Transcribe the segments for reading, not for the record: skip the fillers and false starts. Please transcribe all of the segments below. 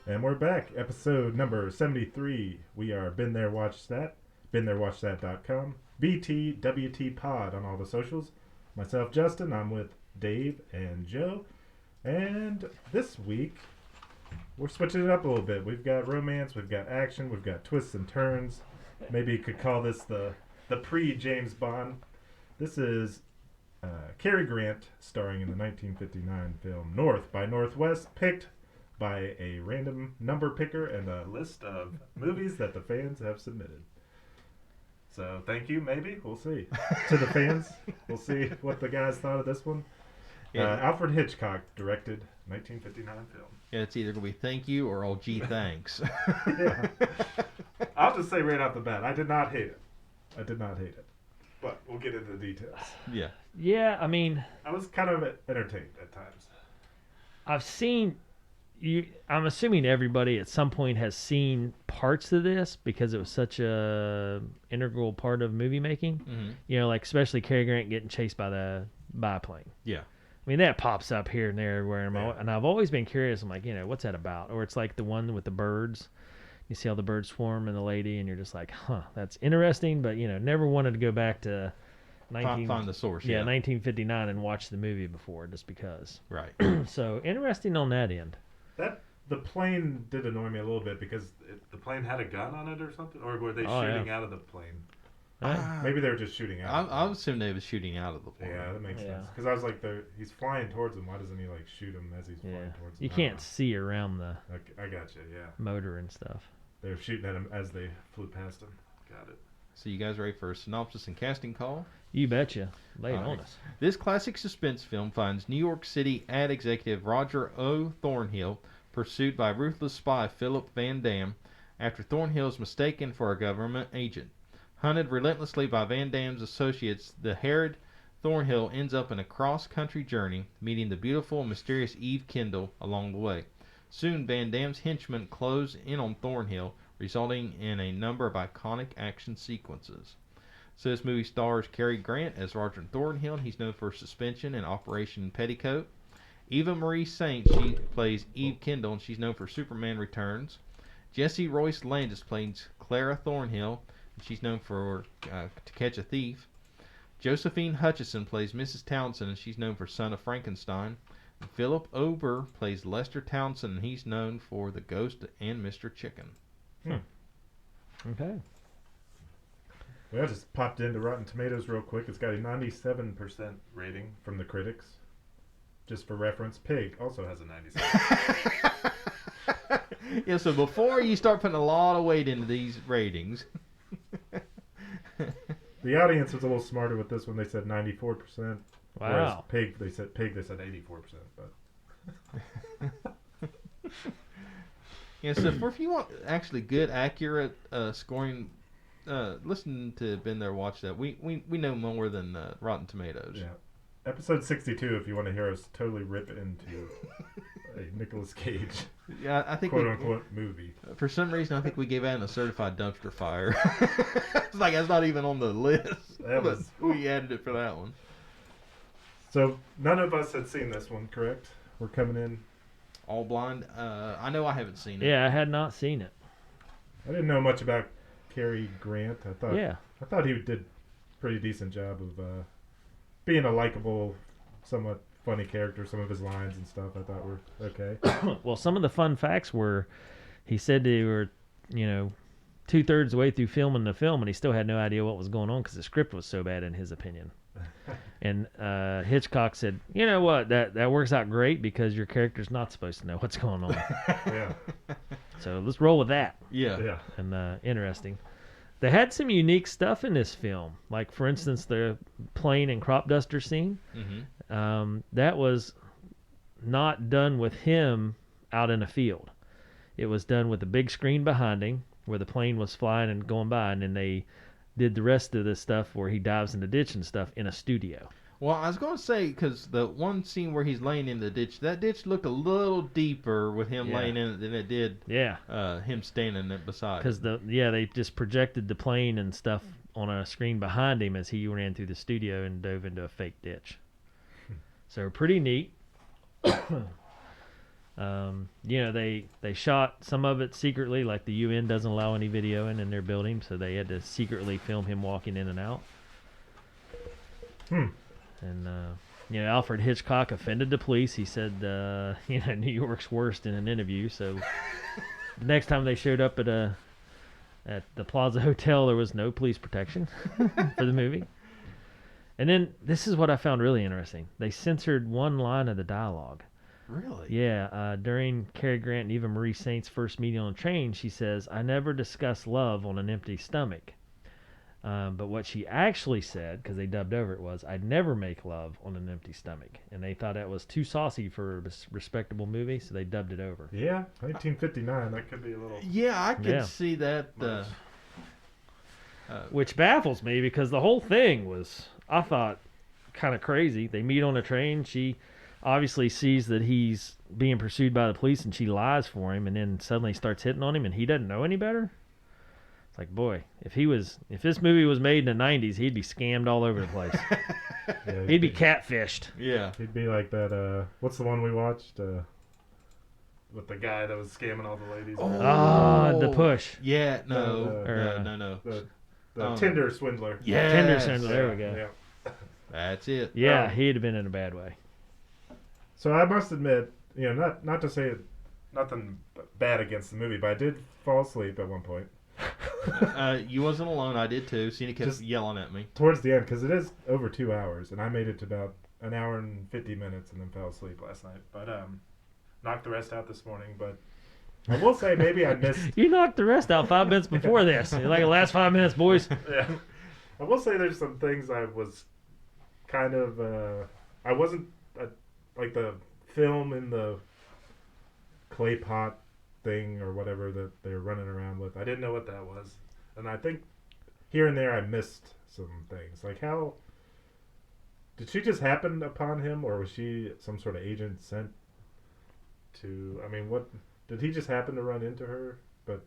And we're back, episode number 73. We are Been There Watch That, BeenThereWatchThat.com, BTWT Pod on all the socials. Myself, Justin, I'm with Dave and Joe. And this week, we're switching it up a little bit. We've got romance, we've got action, we've got twists and turns. Maybe you could call this the pre-James Bond. This is Cary Grant starring in the 1959 film North by Northwest, picked by a random number picker and a list of movies that the fans have submitted. So thank you, maybe. We'll see. To the fans, we'll see what the guys thought of this one. Yeah. Alfred Hitchcock directed 1959 film. Yeah, it's either going to be thank you or oh gee thanks. Yeah. I'll just say right off the bat, I did not hate it. But we'll get into the details. Yeah. Yeah, I mean, I was kind of entertained at times. I've seen I'm assuming everybody at some point has seen parts of this because it was such a integral part of movie making. Mm-hmm. You know, like especially Cary Grant getting chased by the biplane. Yeah. I mean, that pops up here and there everywhere. Yeah. And I've always been curious. I'm like, what's that about? Or it's like the one with the birds. You see how the birds swarm and the lady, and you're just like, that's interesting. But, never wanted to go back to find the source. Yeah, 1959 and watch the movie before just because. Right. So, interesting on that end. The plane did annoy me a little bit because the plane had a gun on it or something? Or were they shooting out of the plane? Maybe they were just shooting out. I would assume they were shooting out of the plane. Yeah, that makes sense. Because I was like, he's flying towards him. Why doesn't he shoot him as he's flying towards him? You can't see around the I got you, yeah. motor and stuff. They were shooting at him as they flew past him. Got it. So you guys ready for a synopsis and casting call? You betcha. Lay it on us. This classic suspense film finds New York City ad executive Roger O. Thornhill pursued by ruthless spy Philip Van Dam after Thornhill is mistaken for a government agent. Hunted relentlessly by Van Dam's associates, the harried Thornhill ends up in a cross-country journey, meeting the beautiful and mysterious Eve Kendall along the way. Soon, Van Dam's henchmen close in on Thornhill, resulting in a number of iconic action sequences. So this movie stars Cary Grant as Roger Thornhill. He's known for Suspension and Operation Petticoat. Eva Marie Saint, she plays Eve Kendall, and she's known for Superman Returns. Jessie Royce Landis plays Clara Thornhill, and she's known for To Catch a Thief. Josephine Hutchison plays Mrs. Townsend, and she's known for Son of Frankenstein. And Philip Ober plays Lester Townsend, and he's known for The Ghost and Mr. Chicken. Okay. Well, I just popped into Rotten Tomatoes real quick. It's got a 97% rating from the critics. Just for reference, Pig also has a 97%. Yeah, so before you start putting a lot of weight into these ratings. The audience was a little smarter with this one. They said 94%. Wow. Whereas they said 84%. But Yeah, so if you want actually good, accurate scoring, listen to Been There, Watch That. We know more than Rotten Tomatoes. yeah. Episode 62, if you want to hear us totally rip into a Nicolas Cage Yeah, I think quote-unquote movie. For some reason, I think we gave that a certified dumpster fire. It's like that's not even on the list. We added it for that one. So none of us had seen this one, correct? We're coming in All blind. I know I haven't seen it. Yeah, I had not seen it. I didn't know much about Cary Grant. I thought he did a pretty decent job of being a likable, somewhat funny character. Some of his lines and stuff I thought were okay. Well, some of the fun facts were, he said they were, 2/3 of the way through filming the film, and he still had no idea what was going on because the script was so bad in his opinion. And Hitchcock said, "You know what? That works out great because your character's not supposed to know what's going on." Yeah. So let's roll with that. Yeah. Yeah. And interesting. They had some unique stuff in this film, like for instance the plane and crop duster scene. Mm-hmm. That was not done with him out in a field. It was done with a big screen behind him where the plane was flying and going by, and then they did the rest of the stuff where he dives in the ditch and stuff in a studio. Well, I was going to say, because the one scene where he's laying in the ditch, that ditch looked a little deeper with him Yeah. laying in it than it did Yeah, him standing it beside because it. they just projected the plane and stuff on a screen behind him as he ran through the studio and dove into a fake ditch. So pretty neat. They shot some of it secretly, like the UN doesn't allow any videoing in their building, so they had to secretly film him walking in and out. And Alfred Hitchcock offended the police. He said, New York's worst in an interview. So the next time they showed up at the Plaza Hotel, there was no police protection for the movie. And then this is what I found really interesting. They censored one line of the dialogue. Really? Yeah, during Cary Grant and Eva Marie Saint's first meeting on a train, she says, "I never discuss love on an empty stomach." But what she actually said, because they dubbed over it, was, "I'd never make love on an empty stomach." And they thought that was too saucy for a respectable movie, so they dubbed it over. Yeah, 1959. That could be a little. Yeah, I could see that. Which baffles me, because the whole thing was, I thought, kind of crazy. They meet on a train. She obviously sees that he's being pursued by the police, and she lies for him, and then suddenly starts hitting on him, and he doesn't know any better. It's like, boy, if this movie was made in the 90s, he'd be scammed all over the place. Yeah, He'd be catfished. Yeah. He'd be like that. What's the one we watched? With the guy that was scamming all the ladies. The Push. Yeah, no. No. The Tinder swindler. Yeah. Tinder Swindler, there we go. Yeah. That's it. Yeah, he'd have been in a bad way. So I must admit, not to say nothing bad against the movie, but I did fall asleep at one point. You wasn't alone. I did too. Cena kept Just yelling at me. Towards the end, because it is over 2 hours, and I made it to about an hour and 50 minutes and then fell asleep last night. But knocked the rest out this morning. But I will say maybe I missed. You knocked the rest out 5 minutes before this. You're like, the last 5 minutes, boys. Yeah. I will say there's some things I was kind of. I wasn't like the film in the clay pot thing or whatever that they were running around with. I didn't know what that was, and I think here and there I missed some things. Like, how did she just happen upon him, or was she some sort of agent sent to? I mean, what did he just happen to run into her? But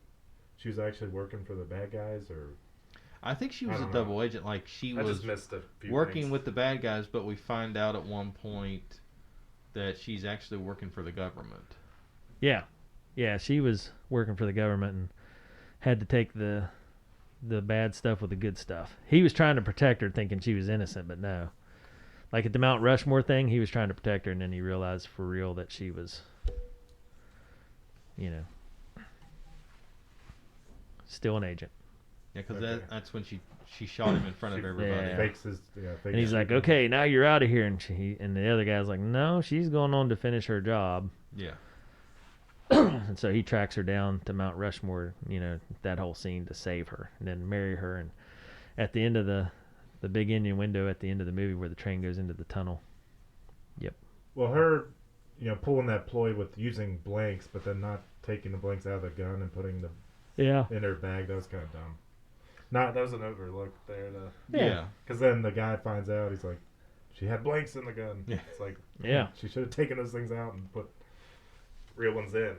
she was actually working for the bad guys, or I think she I was a don't know. double agent. Like, she I was just missed a few working things. with the bad guys, but we find out at one point that she's actually working for the government. Yeah. Yeah, she was working for the government and had to take the bad stuff with the good stuff. He was trying to protect her, thinking she was innocent, but no. Like at the Mount Rushmore thing, he was trying to protect her, and then he realized for real that she was, still an agent. Yeah, because Okay. that's when she shot him in front of everybody. Yeah. Fakes his, And he's like, "Okay, now you're out of here." And the other guy's like, "No, she's going on to finish her job." Yeah. And so he tracks her down to Mount Rushmore, that whole scene, to save her and then marry her. And at the end of the big Indian window at the end of the movie where the train goes into the tunnel. Yep. Well, her, pulling that ploy with using blanks, but then not taking the blanks out of the gun and putting them Yeah. in her bag, that was kind of dumb. That was an overlook there. Yeah. Because then the guy finds out, he's like, she had blanks in the gun. Yeah. It's like, Yeah. she should have taken those things out and put real ones in,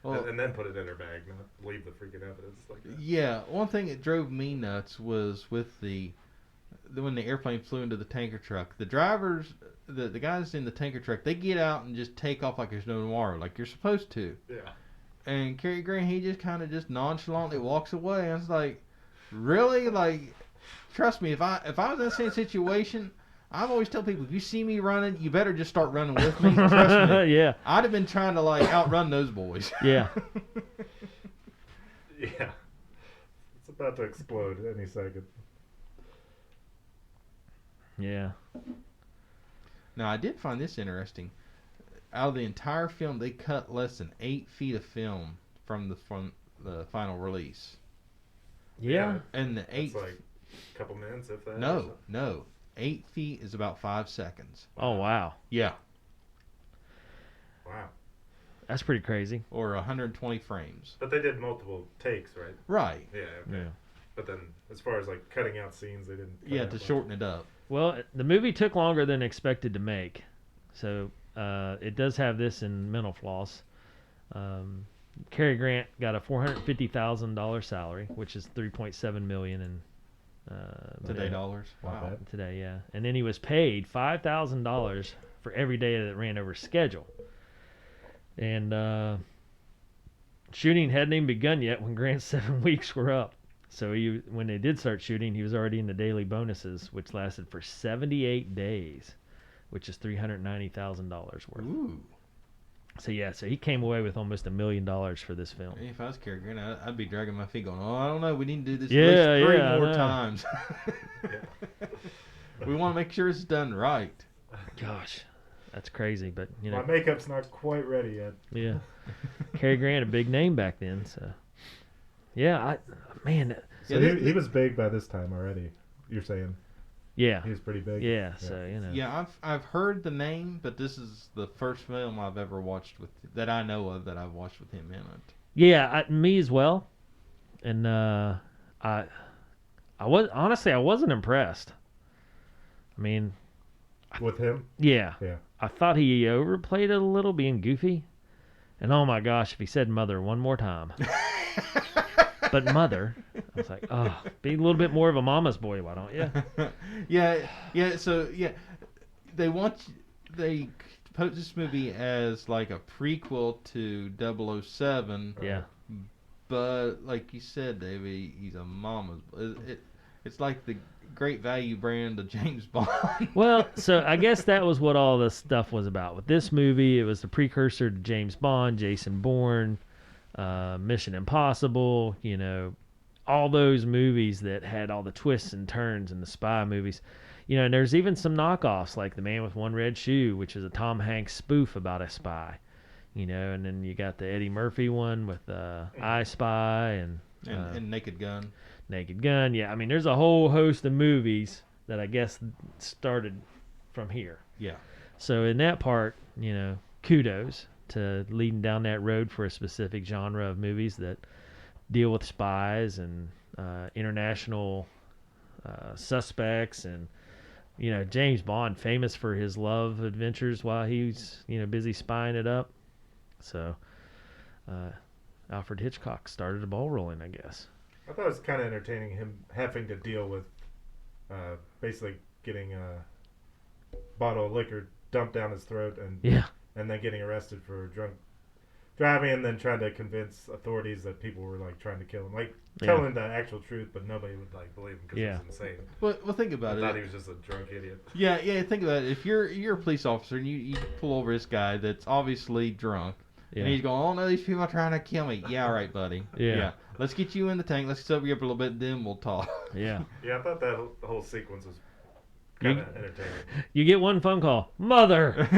Well, and then put it in her bag, not leave the freaking evidence like that. yeah. One thing that drove me nuts was with when the airplane flew into the tanker truck. The drivers, the guys in the tanker truck, they get out and just take off like there's no tomorrow, like you're supposed to. Yeah. And Cary Grant, he just kind of just nonchalantly walks away. I was like, really? Like, trust me, if I was in the same situation, I've always tell people, if you see me running, you better just start running with me. Trust me. Yeah. I'd have been trying to outrun those boys. Yeah. Yeah. It's about to explode any second. Yeah. Now, I did find this interesting. Out of the entire film, they cut less than 8 feet of film from the final release. Yeah. And the 8 It's like a couple minutes, if that. No. 8 feet is about 5 seconds. Oh, wow. Yeah. Wow. That's pretty crazy. Or 120 frames. But they did multiple takes, right? Right. Yeah. Okay. Yeah. But then, as far as cutting out scenes, they didn't. Yeah, to shorten it up. Well, the movie took longer than expected to make, so it does have this in mental floss. Cary Grant got a $450,000 salary, which is $3.7 million in Today dollars. Not Wow. bad. today, yeah. And then he was paid $5,000 for every day that ran over schedule. And shooting hadn't even begun yet when Grant's 7 weeks were up. So when they did start shooting, he was already in the daily bonuses, which lasted for 78 days, which is $390,000 worth. Ooh. So he came away with almost $1 million for this film. If I was Cary Grant, I'd be dragging my feet going, oh, I don't know. We need to do this Yeah, at least 3 yeah, I more know. times. We want to make sure it's done right. Gosh, that's crazy, but My makeup's not quite ready yet. yeah. Cary Grant, a big name back then, so yeah, man, So Yeah, he was big by this time already. You're saying yeah, he was pretty big. yeah. So Yeah, I've heard the name, but this is the first film I've ever watched that I know of that I've watched with him in it. yeah, me as well. And I wasn't impressed. I mean, With him, yeah, yeah. I thought he overplayed it a little, being goofy. And oh my gosh, if he said "mother" one more time, but "mother," I was like, oh, be a little bit more of a mama's boy, why don't you? yeah. So yeah, they put this movie as like a prequel to 007. Yeah, But like you said, Davey, he's a mama's. It's like the great value brand of James Bond. well, so I guess that was what all this stuff was about. With this movie, it was the precursor to James Bond, Jason Bourne, Mission Impossible, all those movies that had all the twists and turns in the spy movies. And there's even some knockoffs like The Man with One Red Shoe, which is a Tom Hanks spoof about a spy. And then you got the Eddie Murphy one with I Spy and Naked Gun. Naked Gun. Yeah, I mean, there's a whole host of movies that I guess started from here. Yeah. So in that part, kudos to leading down that road for a specific genre of movies that deal with spies and international suspects and James Bond, famous for his love adventures while he's busy spying it up. So Alfred Hitchcock started the ball rolling, I guess. I thought it was kind of entertaining him having to deal with basically getting a bottle of liquor dumped down his throat and then getting arrested for drunk driving and then trying to convince authorities that people were like trying to kill him, like telling the actual truth, but nobody would like believe him because he was insane. Well, think about it. I thought he was just a drunk idiot. Yeah. Think about it. If you're a police officer and you pull over this guy that's obviously drunk. Yeah. And he's going, oh no, these people are trying to kill me. Yeah, all right, buddy. Yeah. Let's get you in the tank. Let's sober you up a little bit, then we'll talk. Yeah. Yeah, I thought that whole sequence was kind of entertaining. You get one phone call, mother.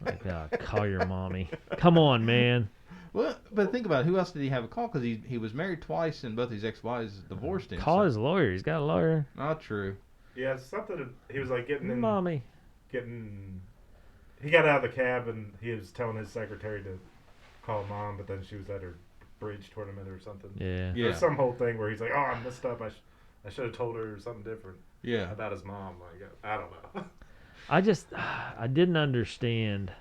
Like, call your mommy. Come on, man. Well, but think about it. Who else did he have a call? Because he was married twice and both his ex-wives divorced him. Call his lawyer. He's got a lawyer. Not true. Yeah, something. He was like getting in. Mommy. He got out of the cab and he was telling his secretary to call mom, but then she was at her bridge tournament or something. Yeah. There's some whole thing where he's like, "Oh, I messed up. I should have told her something different." Yeah. About his mom. Like, I don't know. I didn't understand.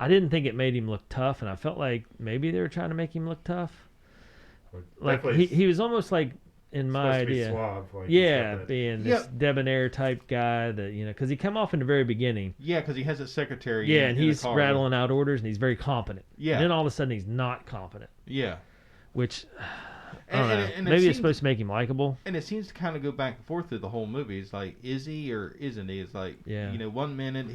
I didn't think it made him look tough, and I felt like maybe they were trying to make him look tough. Like he was almost like, in my idea, suave, like being this debonair type guy that because he come off in the very beginning. Yeah, because he has a secretary. Yeah, and in he's the car. rattling out orders, and he's very competent. Yeah. And then all of a sudden, he's not competent. Yeah. Which I don't know. And Maybe it's supposed to make him likable. And it seems to kind of go back and forth through the whole movie. It's like, is he or isn't he? It's like, 1 minute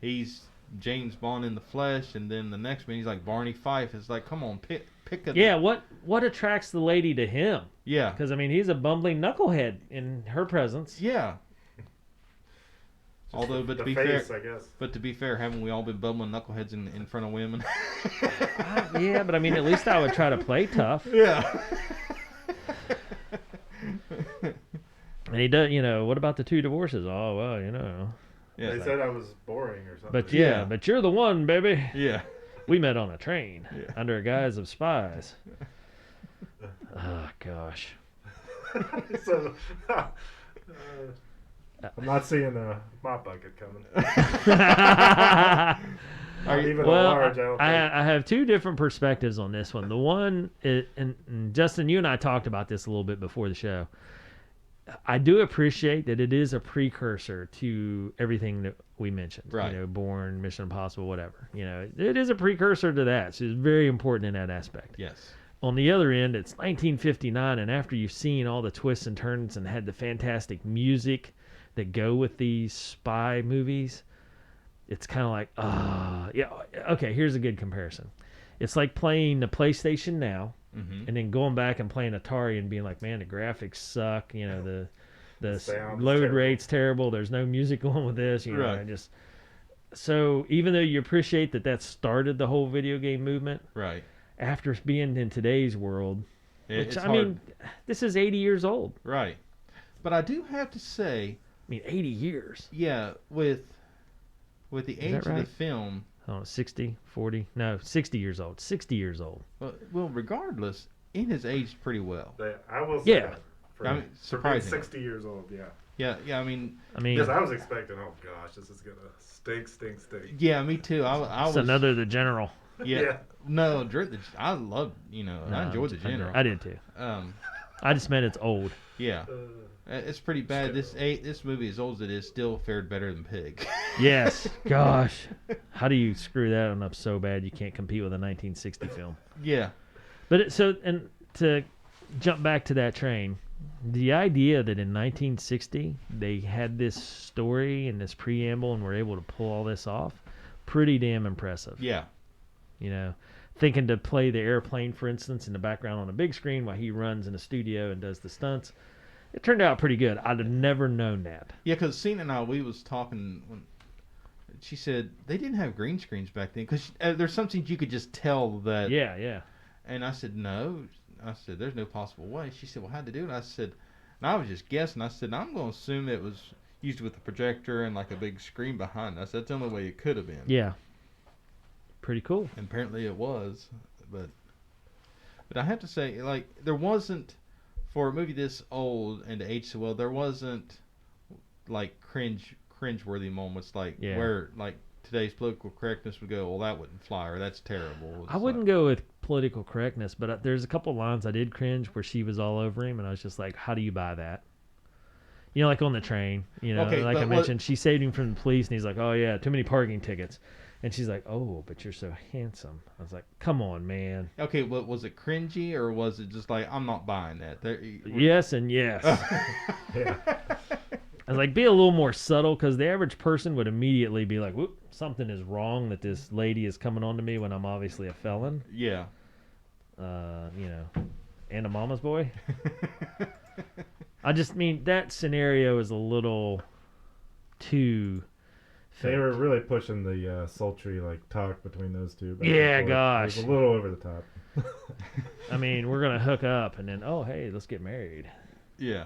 he's James Bond in the flesh, and then the next minute he's like Barney Fife. It's like, come on, pick a... Yeah, what attracts the lady to him? Yeah. Because, I mean, he's a bumbling knucklehead in her presence. Yeah. Although, but to be fair, I guess. But to be fair, haven't we all been bumbling knuckleheads in front of women? Yeah, but I mean, at least I would try to play tough. Yeah. And he does, what about the 2 divorces? Oh, well, Yeah, they said I was boring or something. But but you're the one, baby. Yeah. We met on a train under a guise of spies. Oh, gosh. So, I'm not seeing a mop bucket coming. Are Not you- even Well, a large, I don't think. I have two different perspectives on this one. The one, and Justin, you and I talked about this a little bit before the show. I do appreciate that it is a precursor to everything that we mentioned. Right. You know, Bourne, Mission Impossible, whatever. You know, it is a precursor to that. So it's very important in that aspect. Yes. On the other end, it's 1959, and after you've seen all the twists and turns and had the fantastic music that go with these spy movies, it's kind of like, yeah, okay, here's a good comparison. It's like playing the PlayStation now Mm-hmm. and then going back and playing Atari and being like, man, the graphics suck. You know, the Sound's load terrible. rate's terrible. There's no music going with this. You know, Right. I just so even though you appreciate that started the whole video game movement, Right. after being in today's world, which It's I hard. mean, this is 80 years old. Right. But I do have to say, I mean, 80 years. yeah, with the age that of the right? film, I don't know, 60, 40, no, 60 years old. 60 years old. well, regardless, it has aged pretty well. I will say Yeah. that. For, I mean, for being surprisingly. 60 years old, yeah. Yeah, I mean, I mean, Because I was expecting, oh gosh, this is going to stink. yeah, me too. I it's was another The General. yeah. No, I loved, I No, enjoyed the general. I did too. I just meant it's old. Yeah, Uh, it's pretty bad. This movie, as old as it is, still fared better than Pig. Yes. Gosh. How do you screw that one up so bad you can't compete with a 1960 film? Yeah, And to jump back to that train, the idea that in 1960 they had this story and this preamble and were able to pull all this off, pretty damn impressive. yeah, You know, thinking to play the airplane, for instance, in the background on a big screen while he runs in a studio and does the stunts. It turned out pretty good. I'd have never known that. yeah. Because Cena and I, we was talking when she said they didn't have green screens back then. Because there's something you could just tell that. Yeah. And I said no. I said there's no possible way. She said, well, how'd they do it? I said, and I was just guessing. I said, I'm going to assume it was used with a projector and like a big screen behind us. That's the only way it could have been. Yeah. Pretty cool. And apparently it was, but I have to say, like, there wasn't, for a movie this old and to age so well, there wasn't like cringe-worthy moments like Yeah. where like today's political correctness would go, well, that wouldn't fly, or that's terrible. I wouldn't go with political correctness, but there's a couple lines I did cringe where she was all over him, and I was just like, how do you buy that? You know, like on the train, you know, Okay, like but I mentioned, she saved him from the police, and he's like, oh, yeah, too many parking tickets. And she's like, oh, but you're so handsome. I was like, come on, man. Okay, but was it cringy or was it just like, I'm not buying that? Yes and yes. yeah. I was like, be a little more subtle, because the average person would immediately be like, whoop, something is wrong that this lady is coming on to me when I'm obviously a felon. Yeah. You know, and a mama's boy. I just mean that scenario is a little too They were really pushing the sultry like talk between those two. back and Yeah, forth. gosh. It was a little over the top. I mean, we're gonna hook up and then, oh hey, let's get married. Yeah.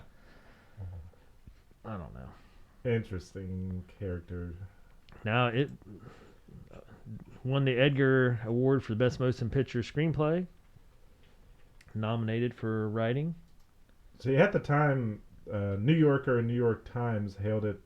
I don't know. Interesting character. Now it won the Edgar Award for the Best Motion Picture Screenplay. Nominated for writing. See, at the time, New Yorker and New York Times hailed it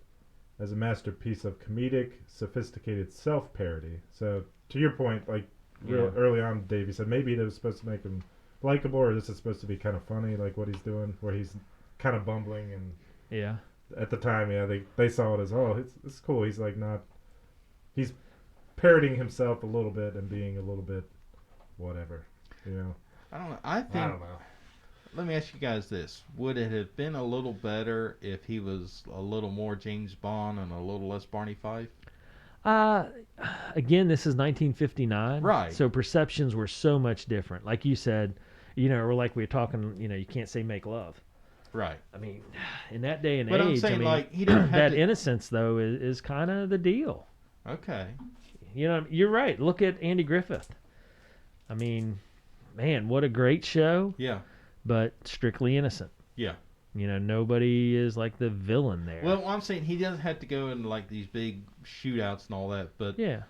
as a masterpiece of comedic, sophisticated self-parody. So, to your point, like real Yeah. early on, Dave, you said maybe that was supposed to make him likable, or this is supposed to be kind of funny, like what he's doing, where he's kind of bumbling. And Yeah. at the time, yeah, they saw it as, oh, it's cool. He's like not, he's parodying himself a little bit and being a little bit whatever, you know. I don't know. I think. I don't know. Let me ask you guys this: would it have been a little better if he was a little more James Bond and a little less Barney Fife? Again, this is 1959. Right. So perceptions were so much different. Like you said, you know, or like we were talking, you know, you can't say make love. Right. I mean, in that day and But age, I'm saying, I mean, like, he didn't have that to. innocence though is kind of the deal. Okay. You know, you're right. Look at Andy Griffith. I mean, man, what a great show, Yeah. but strictly innocent. Yeah. You know, nobody is like the villain there. Well, I'm saying he doesn't have to go into like these big shootouts and all that, but yeah.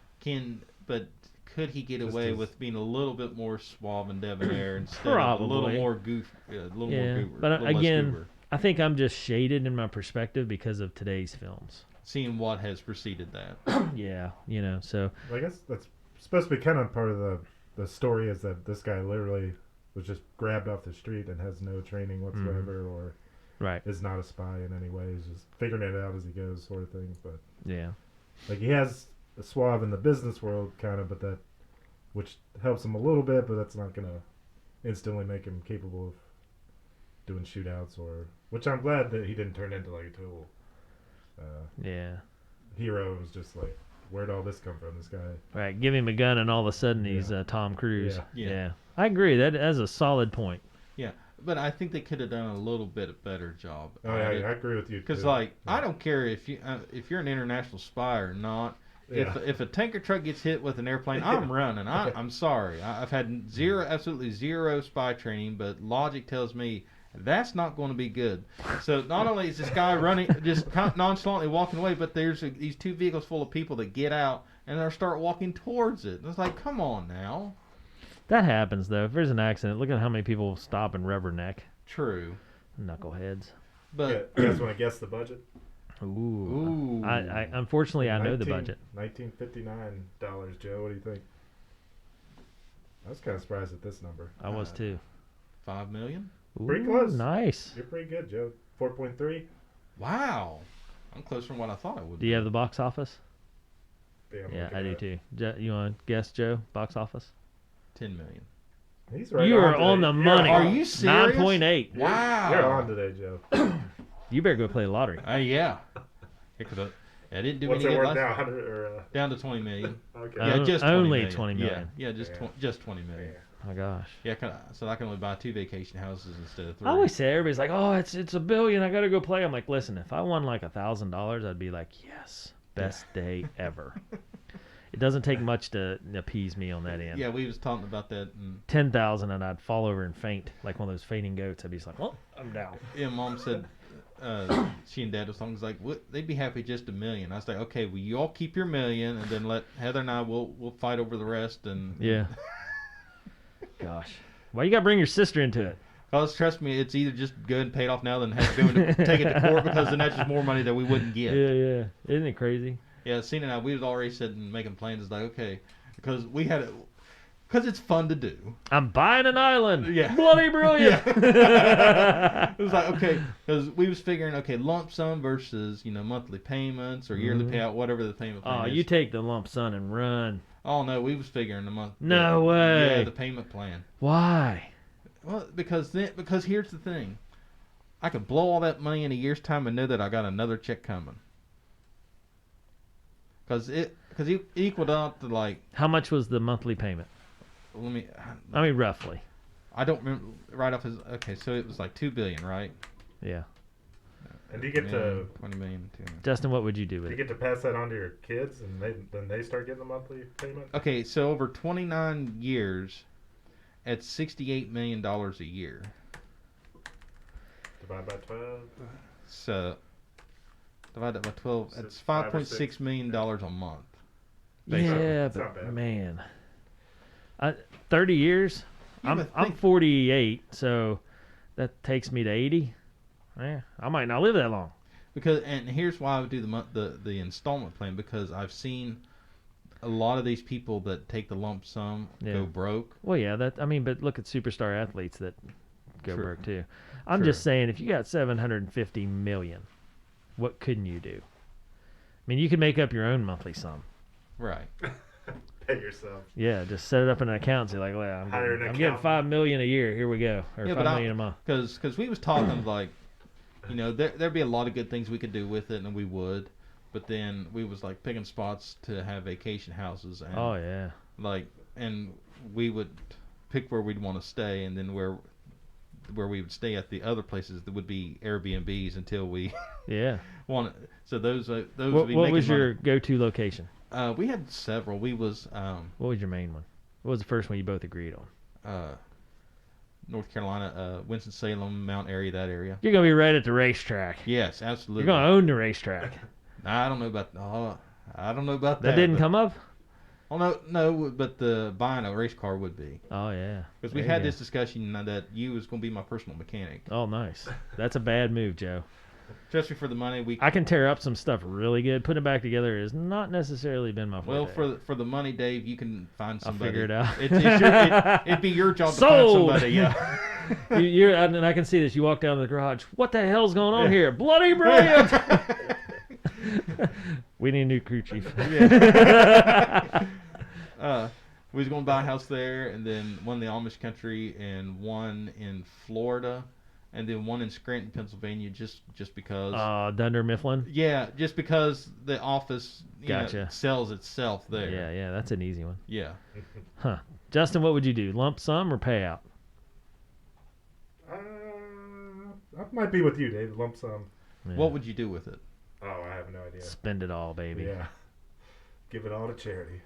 could he get Just away his- with being a little bit more suave and debonair instead of a Probably. little more goof, a little Yeah, more goober, but a little less again, goober? I think I'm just shaded in my perspective because of today's films. Seeing what has preceded that. Yeah, so I guess that's supposed to be kind of part of the story is that this guy literally was just grabbed off the street and has no training whatsoever, or right. is not a spy in any way. He's just figuring it out as he goes, sort of thing. But Yeah. like he has a suave in the business world, kind of, but that which helps him a little bit, but that's not gonna instantly make him capable of doing shootouts or. Which I'm glad that he didn't turn into like a total. Yeah. Hero was just like, where'd all this come from? This guy. Right. Give him a gun and all of a sudden he's Tom Cruise. Yeah. I agree. That's a solid point. Yeah, but I think they could have done a little bit better job. Oh yeah, I agree with you. Because I don't care if you're an international spy or not. Yeah. If a tanker truck gets hit with an airplane, I'm running. I'm sorry. I've had absolutely zero spy training, but logic tells me that's not going to be good. So not only is this guy running, just nonchalantly walking away, but there's these two vehicles full of people that get out and they start walking towards it. And it's like, come on now. That happens though. If there's an accident, look at how many people stop and rubberneck. True. Knuckleheads. But you guys want to guess the budget? Ooh. I unfortunately I know the budget. $1959. Joe, what do you think? I was kind of surprised at this number. I was too. $5 million. Ooh, Pretty close. Nice. You're pretty good, Joe. 4.3. Wow. I'm closer than what I thought I would. Do you have the box office? I'm Yeah, looking I do at it. too. You want to guess, Joe? Box office? $10 million. He's right. You are today. on the You're money. Are you serious? 9.8. Wow. You're on today, Joe. You better go play the lottery. Yeah. I didn't do What's any it good worth last- now? 100 or Down to $20 million. okay. Yeah, just 20 only million. 20 million. Yeah, just Yeah. just 20 million. Oh my gosh. Yeah, so I can only buy 2 vacation houses instead of 3. I always say everybody's like, "Oh, it's $1 billion. I gotta go play." I'm like, listen, if I won like $1,000, I'd be like, yes, best day ever. It doesn't take much to appease me on that end. Yeah, we was talking about that. And 10,000 and I'd fall over and faint like one of those fainting goats. I'd be just like, "Well, I'm down." yeah, Mom said she and Dad was talking. Like, they'd be happy just $1 million. I was like, okay, well, you all keep your $1 million, and then let Heather and I we'll fight over the rest. And Yeah. Gosh, why you gotta bring your sister into it? Cause trust me, it's either just good and paid off now than have to go and take it to court, because then that's just more money that we wouldn't get. Yeah. Isn't it crazy? Yeah, Cena and I, we was already sitting making plans. It's like, okay, because we had it, because it's fun to do. I'm buying an island. Yeah. Bloody brilliant. It was like, okay, because we was figuring, okay, lump sum versus, monthly payments or yearly payout, whatever the payment plan Oh, is. you take the lump sum and run. Oh, no, we was figuring the month. No way. Yeah, the payment plan. Why? Well, because here's the thing. I could blow all that money in a year's time and know that I got another check coming. Because it equaled out to like. How much was the monthly payment? I mean, roughly. I don't remember right off his. Okay, so it was like $2 billion, right? Yeah. And do you get to 20 million. 2 million. Justin, what would you do do with you it? get to pass that on to your kids, and then they start getting the monthly payment? Okay, so over 29 years, at $68 million a year. Divide by 12. So divide that by 12. So That's it's 5 or 6. $5.6 million a month. Yeah, It's not but bad. man, 30 years. Yeah, I'm but I'm think- 48, so that takes me to 80. Yeah, I might not live that long. And here's why I would do the installment plan, because I've seen a lot of these people that take the lump sum go broke. Well, yeah, but look at superstar athletes that go True. broke too. I'm True. just saying, if you got 750 million, what couldn't you do? I mean, you could make up your own monthly sum. Right. Pay yourself. Yeah, just set it up in an account and say like, well, Hire an I'm getting accountant. $5 million a year. Here we go, or Yeah, $5 but million a month. Because we was talking like, there'd be a lot of good things we could do with it, and we would. But then we was like picking spots to have vacation houses, and Oh yeah. and we would pick where we'd want to stay, and then where we would stay at the other places that would be Airbnbs until we Yeah. wanted. So those would be What making was your money. go-to location? We had several. We was What was your main one? What was the first one you both agreed on? North Carolina, Winston-Salem, Mount Airy, that area. You're gonna be right at the racetrack. Yes, absolutely. You're gonna own the racetrack. I don't know about. I don't know about That that. didn't but come up. Oh no, but the buying a race car would be Oh yeah. because we There you had go. this discussion that you was going to be my personal mechanic. Oh nice. That's a bad move, Joe. Especially for the money I can tear up some stuff really good. Putting it back together has not necessarily been my well forte. for the money, Dave, you can find I'll somebody. figure it out. It'd be your job Sold! to find somebody. Yeah. You're, and I can see this. You walk down to the garage. What the hell's going on here? Bloody brilliant! We need a new crew chief. Yeah. We was going to buy a house there, and then one in the Amish country, and one in Florida, and then one in Scranton, Pennsylvania, just because. Dunder Mifflin. Yeah, just because the office Gotcha. sells itself there. Yeah, that's an easy one. Yeah. Huh. Justin, what would you do? Lump sum or payout? I might be with you, Dave. Lump sum. Yeah. What would you do with it? Oh, I have no idea. Spend it all, baby. Yeah. Give it all to charity.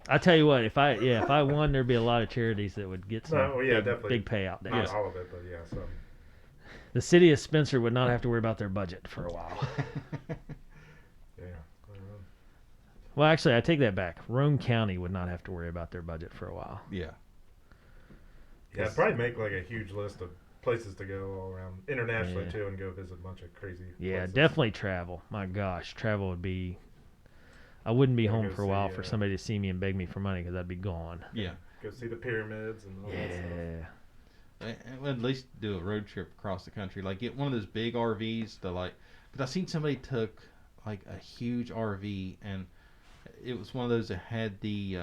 I tell you what, if I won, there'd be a lot of charities that would get some definitely. big payout. There. Not all of it, but yeah, some. The city of Spencer would not have to worry about their budget for a while. Yeah. Well, actually, I take that back. Roane County would not have to worry about their budget for a while. Yeah. Yeah, I'd probably make like a huge list of places to go all around internationally Yeah. too, and go visit a bunch of crazy. Yeah, places. definitely travel. My gosh, travel would be. I wouldn't be Yeah, home go for a while see, for somebody to see me and beg me for money because I'd be gone. Yeah. Go see the pyramids and all that stuff. Yeah. At least do a road trip across the country. Like get one of those big RVs to like. Because I seen somebody took like a huge RV and it was one of those that had the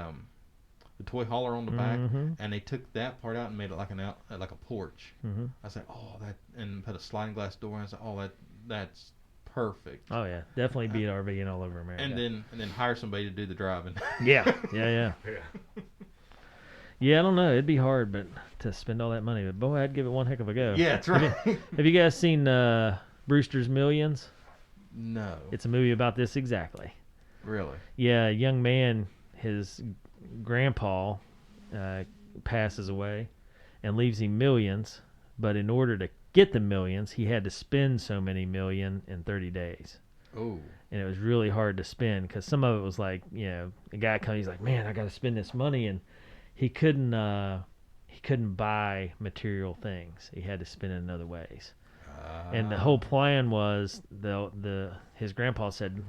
toy hauler on the back, Mhm. and they took that part out and made it like like a porch. Mhm. I was like, oh that, and put a sliding glass door. And I was like, oh that's perfect. Oh yeah, definitely beat RVing all over America. And then hire somebody to do the driving. yeah. Yeah. Yeah, I don't know. It'd be hard, but to spend all that money. But boy, I'd give it one heck of a go. Yeah, that's right. Have you guys seen Brewster's Millions? No, It's a movie about this exactly. really. Yeah, a young man, his grandpa passes away and leaves him millions, but in order to get the millions, he had to spend so many million in 30 days. Oh, And it was really hard to spend because some of it was like, a guy comes, he's like, man, I got to spend this money, and he couldn't buy material things. He had to spend it in other ways. And the whole plan was his grandpa said,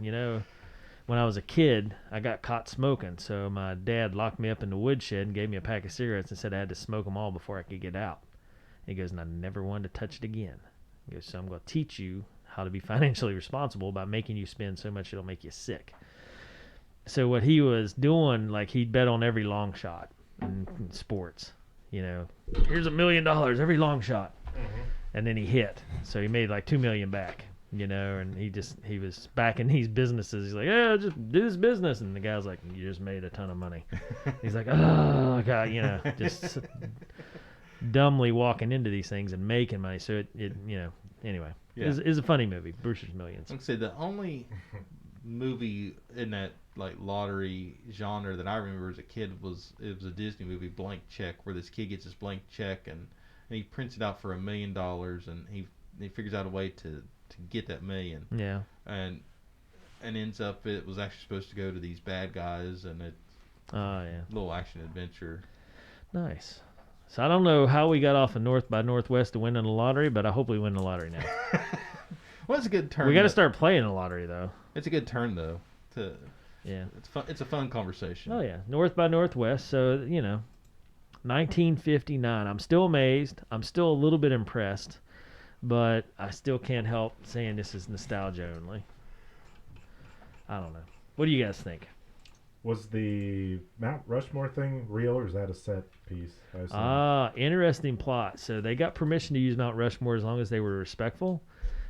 when I was a kid, I got caught smoking, so my dad locked me up in the woodshed and gave me a pack of cigarettes and said I had to smoke them all before I could get out. He goes, and I never wanted to touch it again. He goes, so I'm going to teach you how to be financially responsible by making you spend so much it'll make you sick. So what he was doing, like he'd bet on every long shot in sports. Here's $1 million every long shot. Mm-hmm. And then he hit. So he made like $2 million back, and he was back in these businesses. He's like, yeah, just do this business. And the guy's like, you just made a ton of money. He's like, oh, God, just dumbly walking into these things and making money. So it anyway, Yeah. it's a funny movie, Brewster's Millions. Like I said, the only movie in that like lottery genre that I remember as a kid was a Disney movie, Blank Check, where this kid gets this blank check and he prints it out for $1 million and he figures out a way to get that million. Yeah. And ends up it was actually supposed to go to these bad guys, and it's Oh, yeah. a little action adventure. Nice. So I don't know how we got off of North by Northwest to win in the lottery, but I hope we win the lottery now. Well, it's a good turn. We got to though. start playing the lottery, though. It's a good turn though. Yeah. It's fun. It's a fun conversation. Oh, yeah. North by Northwest. So, 1959. I'm still amazed. I'm still a little bit impressed, but I still can't help saying this is nostalgia only. I don't know. What do you guys think? Was the Mount Rushmore thing real, or is that a set piece? I assume? Interesting plot. So they got permission to use Mount Rushmore as long as they were respectful.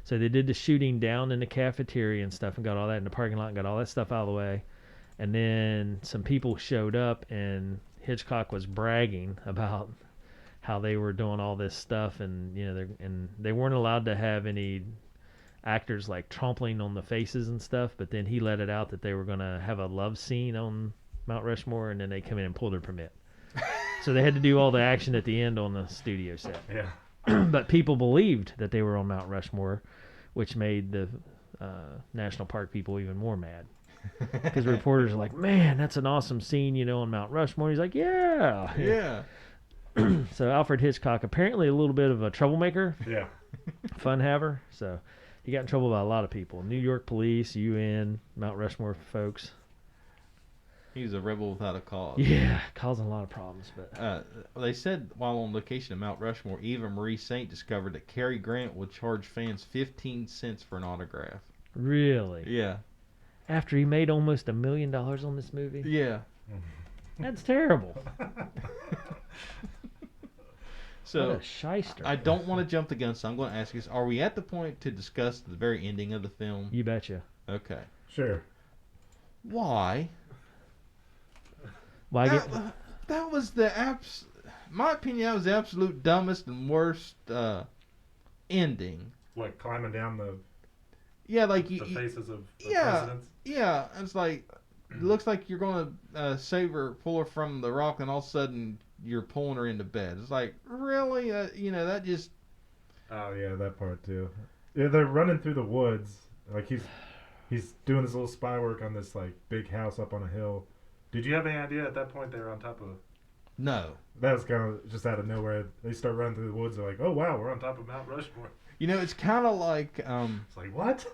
So they did the shooting down in the cafeteria and stuff and got all that in the parking lot and got all that stuff out of the way. And then some people showed up and Hitchcock was bragging about how they were doing all this stuff, and they weren't allowed to have any actors like trampling on the faces and stuff, but then he let it out that they were going to have a love scene on Mount Rushmore, and then they come in and pull their permit. So they had to do all the action at the end on the studio set. Yeah. But people believed that they were on Mount Rushmore, which made the national park people even more mad. Because reporters are like, man, that's an awesome scene, on Mount Rushmore. He's like, yeah. Yeah. So Alfred Hitchcock, apparently a little bit of a troublemaker, Yeah. fun haver. So he got in trouble by a lot of people. New York police, UN, Mount Rushmore folks. He's a rebel without a cause. Yeah, causing a lot of problems. But They said while on location at Mount Rushmore, Eva Marie Saint discovered that Cary Grant would charge fans 15 cents for an autograph. really, Yeah. after he made almost $1 million on this movie, Yeah. that's terrible. So What a shyster. I don't want to jump the gun, so I'm going to ask you: are we at the point to discuss the very ending of the film? You betcha. Okay. Sure. Why? Well, That was the my opinion. That was the absolute dumbest and worst ending. Like climbing down the Yeah, like the faces of the yeah, presidents. yeah. It's like it looks like you're gonna save her, pull her from the rock, and all of a sudden you're pulling her into bed. It's like really, that just. Oh yeah, that part too. Yeah, they're running through the woods. Like he's doing this little spy work on this like big house up on a hill. Did you have any idea at that point they were on top of? No. That was kind of just out of nowhere. They start running through the woods. They're like, "Oh wow, we're on top of Mount Rushmore." It's kind of like It's like what?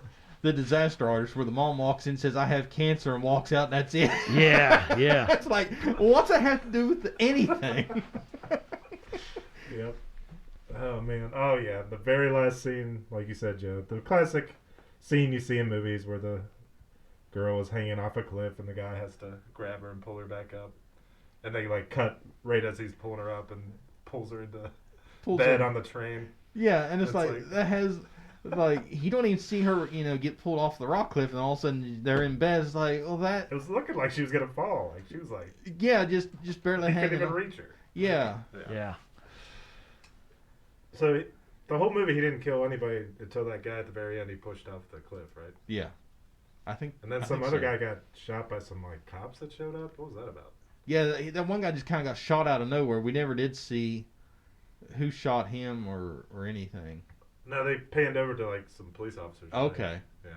the Disaster Artist, where the mom walks in, says, "I have cancer," and walks out, and that's it. yeah, yeah. It's like, what's that have to do with anything? Yep. Oh man. Oh yeah. The very last scene, like you said, Joe, the classic scene you see in movies where the girl is hanging off a cliff and the guy has to grab her and pull her back up, and they like cut right as he's pulling her up and pulls her into bed on the train. Yeah, and it's It's like like- that has like you don't even see her, get pulled off the rock cliff, and all of a sudden they're in bed. It's like, well, that It was looking like she was gonna fall. Like she was like yeah, just barely he couldn't hanging. even On. reach her. Yeah, Yeah. So the whole movie, he didn't kill anybody until that guy at the very end. He pushed off the cliff, right? yeah. I think. And then I some think other so. guy got shot by some like cops that showed up. What was that about? Yeah, that one guy just kind of got shot out of nowhere. We never did see who shot him or anything. No, they panned over to like some police officers. right? Okay, Yeah.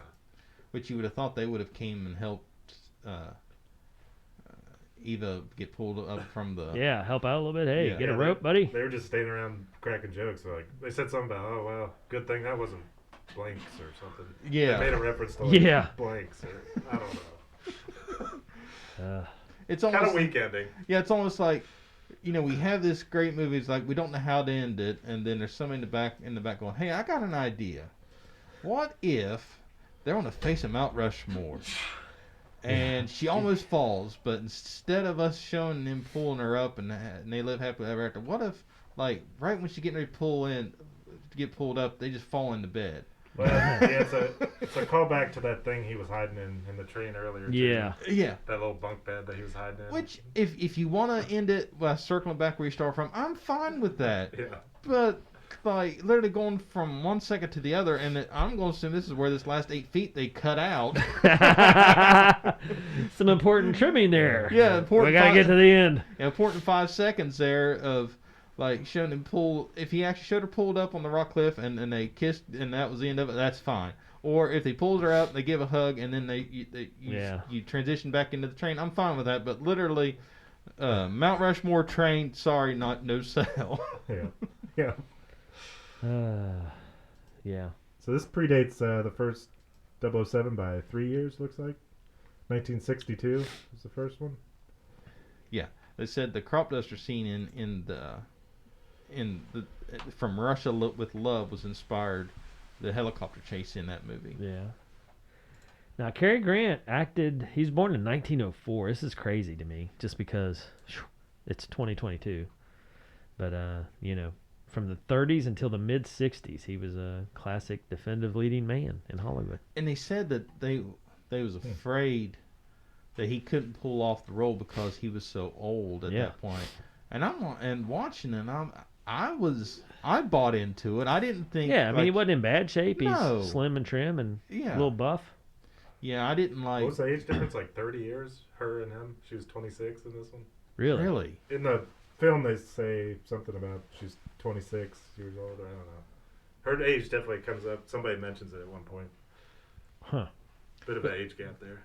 which you would have thought they would have came and helped Eva get pulled up from the. Yeah, help out a little bit. Hey, Yeah. get a Yeah, rope, buddy. They were just standing around cracking jokes. So, like they said something about, oh well, good thing that wasn't blanks or something. Yeah. They made a reference to like Yeah. blanks. Or, I don't know. It's Kind almost of weak ending. Yeah, it's almost like, we have this great movie. It's like we don't know how to end it, and then there's somebody in the back going, "Hey, I got an idea. What if they're on the face of Mount Rushmore, and she almost falls, but instead of us showing them pulling her up and they live happily ever after, what if, like, right when she's getting ready to get pulled up, they just fall into bed?" Well, yeah, it's a callback to that thing he was hiding in the train earlier. too. Yeah. Yeah. That little bunk bed that he was hiding in. Which, if you want to end it by circling back where you start from, I'm fine with that. Yeah. But like literally going from one second to the other, and I'm going to assume this is where this last 8 feet they cut out. Some important trimming there. Yeah, important. We gotta get to the end. Important 5 seconds there of like showing him pull. If he actually showed her pulled up on the rock cliff and they kissed and that was the end of it, that's fine. Or if they pulled her up, they give a hug, and then you transition back into the train. I'm fine with that. But literally, Mount Rushmore train. Sorry, no sale. Yeah. Yeah. So this predates the first 007 by 3 years, looks like. 1962 was the first one. They said the crop duster scene in the from Russia with Love was inspired the helicopter chase in that movie. Yeah. Now, Cary Grant acted. He was born in 1904. This is crazy to me, just because it's 2022. But from the 30s until the mid 60s, he was a classic definitive leading man in Hollywood. And they said that they was afraid that he couldn't pull off the role because he was so old at that point. And watching it, I bought into it. I didn't think. Yeah, I mean, he wasn't in bad shape. No. He's slim and trim and a little buff. Yeah, I didn't like. What was the age difference? Like 30 years? Her and him? She was 26 in this one? Really? In the film, they say something about she's 26 years old. I don't know. Her age definitely comes up. Somebody mentions it at one point. Huh. Bit of an age gap there.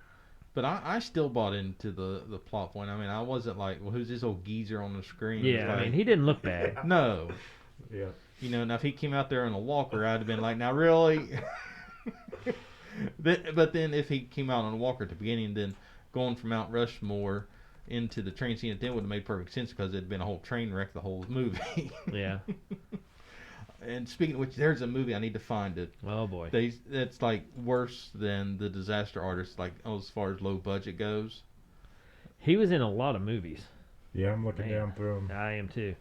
But I still bought into the plot point. I mean, I wasn't like, well, who's this old geezer on the screen? Yeah, Like, I mean, he didn't look bad. no. Yeah. Now if he came out there on a walker, I'd have been like, now really? But then if he came out on a walker at the beginning, then going from Mount Rushmore into the train scene, then would have made perfect sense because it'd been a whole train wreck the whole movie. Yeah. And speaking of which, there's a movie I need to find it. Oh boy. That's like worse than The Disaster Artist, like as far as low budget goes. He was in a lot of movies. Yeah, I'm looking Man. down through them. I am too.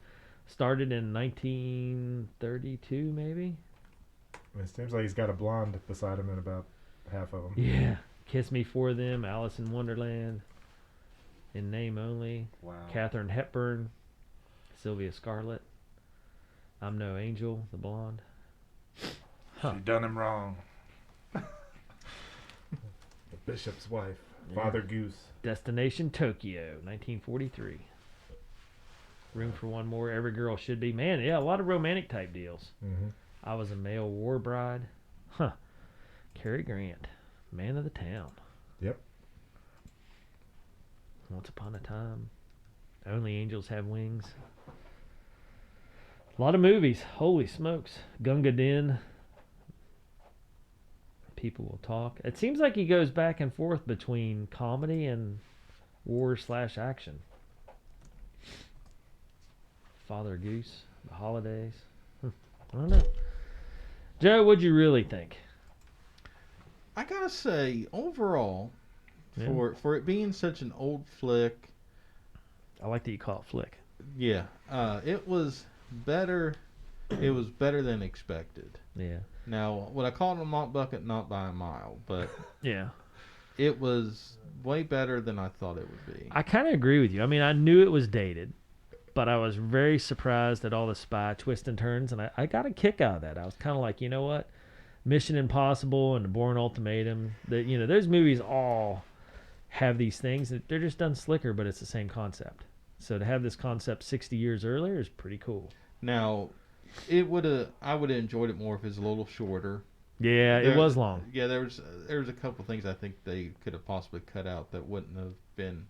Started in 1932, maybe. It seems like he's got a blonde beside him in about half of them. Yeah. Kiss Me For Them, Alice in Wonderland, In Name Only, Wow. Katharine Hepburn, Sylvia Scarlett, I'm No Angel, the blonde. Huh. She done him wrong. The bishop's wife, Father Goose. Destination Tokyo, 1943. Room for One More, Every Girl Should Be. Man, yeah, a lot of romantic type deals. Mm-hmm. I Was a Male War Bride. Huh. Cary Grant, Man of the Town. Yep. Once Upon a Time. Only Angels Have Wings. A lot of movies. Holy smokes. Gunga Din. People Will Talk. It seems like he goes back and forth between comedy and war/action. Father Goose. The Holidays. I don't know. Joe, what'd you really think? I gotta say, overall, for it being such an old flick, I like that you call it flick. yeah, it was better. It was better than expected. Yeah. Now, would I call it a malt bucket? Not by a mile, but Yeah. it was way better than I thought it would be. I kind of agree with you. I mean, I knew it was dated, but I was very surprised at all the spy twists and turns, and I got a kick out of that. I was kind of like, you know what? Mission Impossible and The Bourne Ultimatum, those movies all have these things. They're just done slicker, but it's the same concept. So to have this concept 60 years earlier is pretty cool. Now, I would have enjoyed it more if it was a little shorter. Yeah, it was long. Yeah, there was a couple things I think they could have possibly cut out that wouldn't have been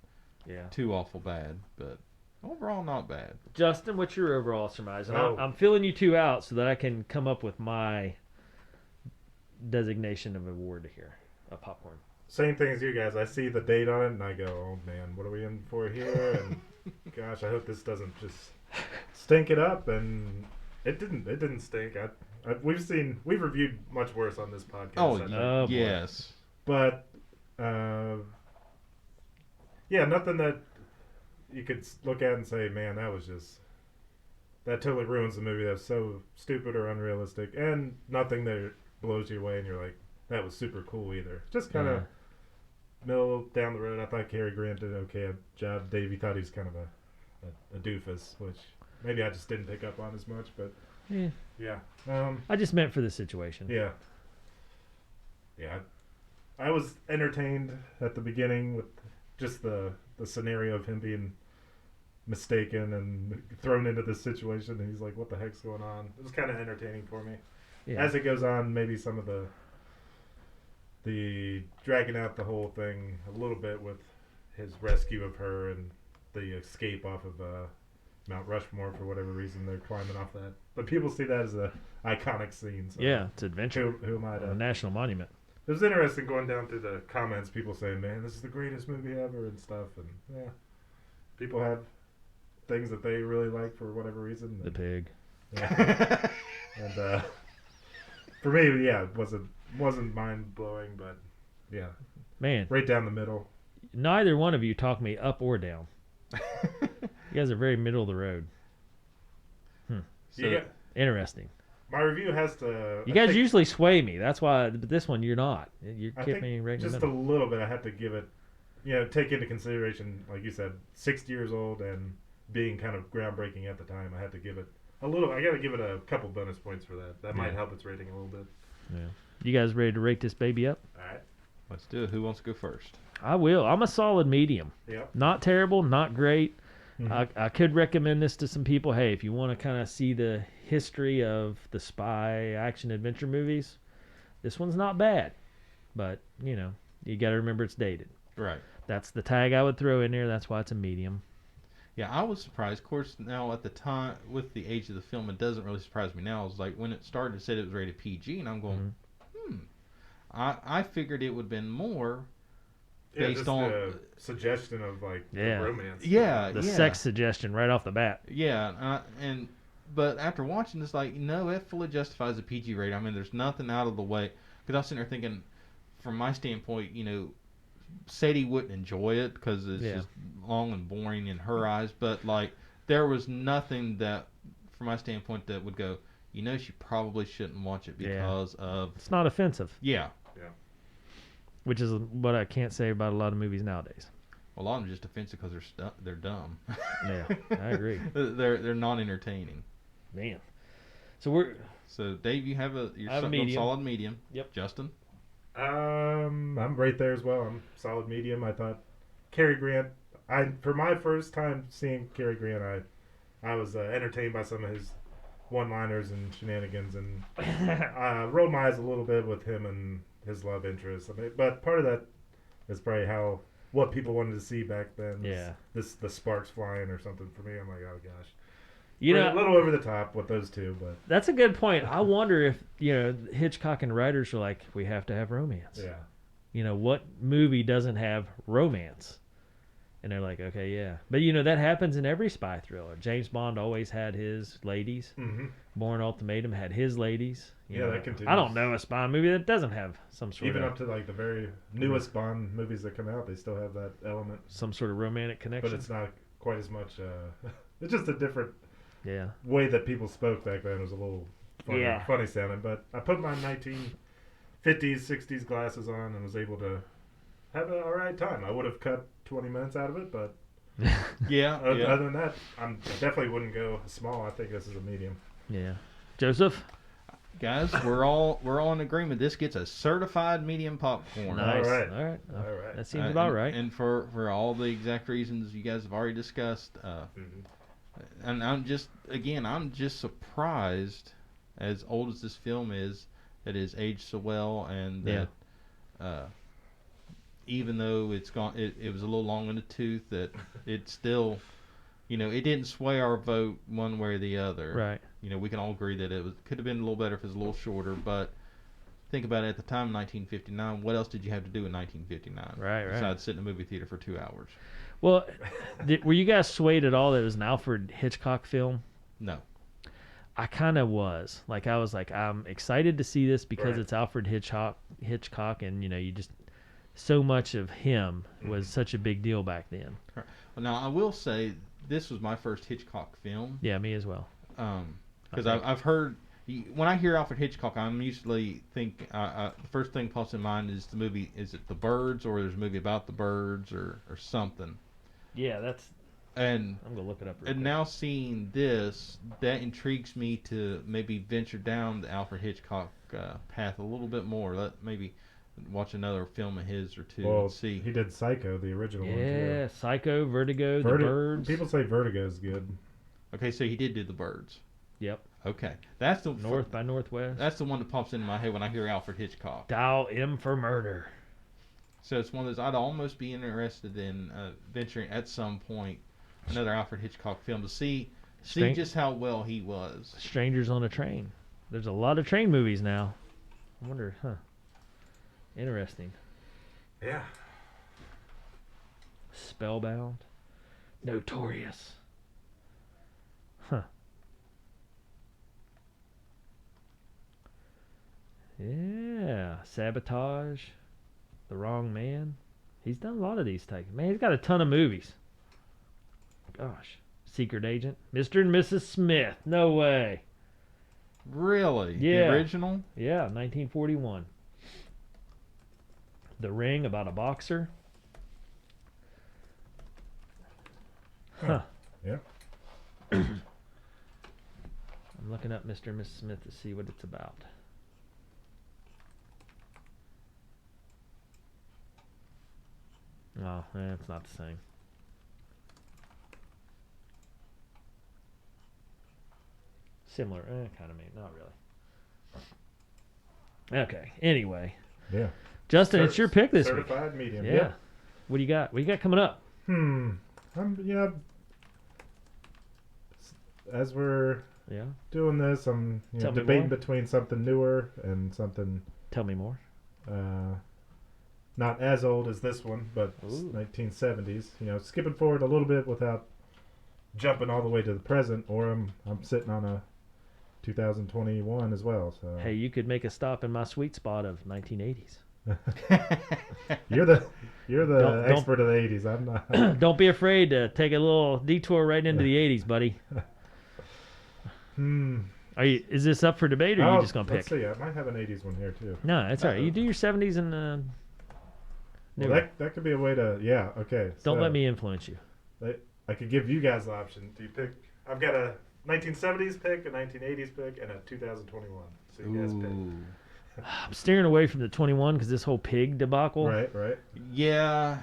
too awful bad, but overall not bad. Justin, what's your overall surmise? And Oh. I'm filling you two out so that I can come up with my designation of award here, a popcorn. Same thing as you guys. I see the date on it and I go, oh man, what are we in for here? And gosh, I hope this doesn't just stink it up. And it didn't stink. We've reviewed much worse on this podcast. Oh, I think. boy. yes. But yeah, nothing that you could look at and say, man, that totally ruins the movie. That's so stupid or unrealistic, and nothing that blows you away and you're like, that was super cool either. Just kind of middle down the road. I thought Cary Grant did okay a job. Davey thought he was kind of a doofus, which maybe I just didn't pick up on as much, but yeah. I just meant for the situation. Yeah. I was entertained at the beginning with just the scenario of him being mistaken and thrown into this situation, and he's like, what the heck's going on? It was kind of entertaining for me. Yeah. As it goes on, maybe some of the dragging out the whole thing a little bit with his rescue of her and the escape off of Mount Rushmore for whatever reason they're climbing off that. But people see that as a iconic scene. So Yeah, it's adventure. Who am I A to? national monument. It was interesting going down through the comments. People saying, "Man, this is the greatest movie ever" and stuff. And yeah, people have things that they really like for whatever reason. The pig. Yeah. And for me, yeah, it wasn't mind blowing, but yeah, Man, right down the middle. neither one of you talk me up or down. You guys are very middle of the road. So, Yeah, Interesting. my review has to. You I guys think- usually sway me. That's why, but this one you're not. You I keep think me right in the just a middle. little bit. I have to give it, take into consideration, like you said, 60 years old and being kind of groundbreaking at the time. I had to give it a little. I got to give it a couple bonus points for that. That might Yeah. help its rating a little bit. Yeah. You guys ready to rate this baby up? All right. let's do it. Who wants to go first? I will. I'm a solid medium. Yep. Not terrible, not great. Mhm. I could recommend this to some people. Hey, if you want to kind of see the history of the spy action adventure movies, this one's not bad. But, you got to remember it's dated. Right. That's the tag I would throw in there. That's why it's a medium. Yeah, I was surprised. Of course, now at the time, with the age of the film, it doesn't really surprise me now. It's like when it started, it said it was rated PG, and I'm going, I figured it would have been more Yeah, based just on. the suggestion of like Yeah. the romance. Yeah, The yeah. sex suggestion right off the bat. Yeah, but after watching this, like, no, it fully justifies a PG rating. I mean, there's nothing out of the way. Because I was sitting there thinking, from my standpoint, Sadie wouldn't enjoy it because it's just long and boring in her eyes. But like, there was nothing that, from my standpoint, that would go, she probably shouldn't watch it because of. It's not offensive. Yeah. Yeah. Which is what I can't say about a lot of movies nowadays. Well, a lot of them are just offensive because they're dumb. Yeah, I agree. They're not entertaining. Man. So Dave, you have you're I have a going medium. solid medium. Yep. Justin. I'm right there as well. I'm solid medium. I thought Cary Grant. For my first time seeing Cary Grant, I was entertained by some of his one-liners and shenanigans, and rolled my eyes a little bit with him and his love interest. I mean, but part of that is probably what people wanted to see back then. Yeah. The sparks flying or something for me. I'm like, oh gosh. You We're know, a little over the top with those two, but that's a good point. I wonder if, Hitchcock and writers are like, we have to have romance. yeah. What movie doesn't have romance? And they're like, okay, yeah. But, that happens in every spy thriller. James Bond always had his ladies. Mm-hmm. Bourne Ultimatum had his ladies. That continues. I don't know a spy movie that doesn't have some sort Even of... up to like the very newest Bond movies that come out, they still have that element. Some sort of romantic connection. But it's not quite as much. It's just a different way that people spoke back then. It was a little funny sounding. But I put my 1950s, 60s glasses on and was able to have an all right time. I would have cut 20 minutes out of it, but other than that, I definitely wouldn't go small. I think this is a medium. Yeah. Joseph? Guys, we're all in agreement. This gets a certified medium popcorn. Nice. All right. All right. All right. That seems about right. And for all the exact reasons you guys have already discussed, and I'm just surprised, as old as this film is, that it's aged so well, and that even though it was a little long in the tooth, that it still, it didn't sway our vote one way or the other. Right. We can all agree that it could have been a little better if it was a little shorter, but think about it, at the time, 1959, what else did you have to do in 1959? Right. Besides sit in a movie theater for 2 hours. Well, were you guys swayed at all that it was an Alfred Hitchcock film? No. I kind of was. Like, I was like, I'm excited to see this because Right. it's Alfred Hitchcock, and, you just... So much of him was such a big deal back then. Well, now, I will say, this was my first Hitchcock film. Yeah, me as well. Because I've heard, when I hear Alfred Hitchcock, I'm usually the first thing pops in mind is the movie, is it The Birds, or there's a movie about the birds, or something. Yeah, that's... And I'm going to look it up real and quick. now seeing this, that intrigues me to maybe venture down the Alfred Hitchcock path a little bit more. Maybe watch another film of his or two and see. He did Psycho, the original one. Yeah, Too. Psycho, Vertigo, The Birds. People say Vertigo is good. Okay, so he did do The Birds. Yep. Okay, that's the North by Northwest. That's the one that pops into my head when I hear Alfred Hitchcock. Dial M for Murder. So it's one of those I'd almost be interested in venturing at some point another Alfred Hitchcock film to see just how well he was. Strangers on a Train. There's a lot of train movies now. I wonder, Interesting. Yeah. Spellbound. Notorious. Huh. Yeah. Sabotage. The Wrong Man. He's done a lot of these types. Man, he's got a ton of movies. Gosh. Secret Agent. Mr. and Mrs. Smith. No way. Really? Yeah. The original? Yeah, 1941. The Ring, about a boxer. Huh. Yeah. I'm looking up Mr. and Mrs. Smith to see what it's about. Oh, it's not the same. Similar, kind of, maybe, not really. Okay, anyway. Yeah. Justin, it's your pick this week. Certified medium. Yeah. What do you got? What do you got coming up? As we're Yeah. doing this, I'm Tell me debating more. between something newer and something Tell me more. not as old as this one, but Ooh. 1970s. Skipping forward a little bit without jumping all the way to the present, or I'm sitting on a 2021 as well. So Hey, you could make a stop in my sweet spot of 1980s. you're the Don't- expert of the 80s. I'm not. Don't be afraid to take a little detour right into the 80s, buddy. Is this up for debate, or are you just gonna pick? Let's see. I might have an 80s one here too. No, that's all right. You do your 70s and Well, newer. that could be a way to. Yeah. Okay. Don't so let me influence you. I could give you guys the option. Do you pick? I've got a 1970s pick, a 1980s pick, and a 2021. So you guys pick. Ooh. I'm steering away from the 21 because this whole pig debacle. Right. Yeah.